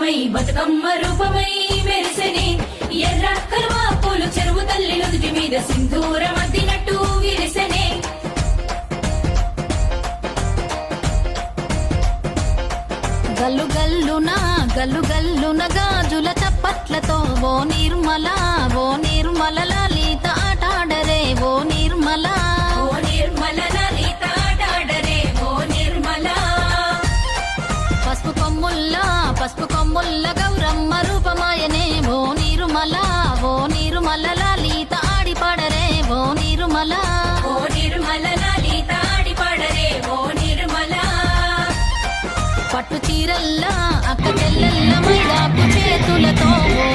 రూపమై బతుకమ్మ రూపమై మెరిసెనే ఎర్ర కలువ పూలు చెరువు తల్లి నుదుటి మీద సింధూరం అద్దినట్టు విరిసెనే గల్లు గల్లున గాజుల చప్పట్లతో ఓ నిర్మల లలిత ఆటాడరే ఓ నిర్మల లలిత ఆటాడరే ఓ నిర్మల పసుపు కొమ్ముల్ల గౌరమ్మ రూపమాయనే ఓ నిర్మల లలిత ఆడిపాడరే ఓ నిర్మల లలిత ఆడిపాడరే ఓ నిర్మల పట్టు చీరల్లా అక్క చెల్లెల్ల మైదాపు చేతులతో ఓ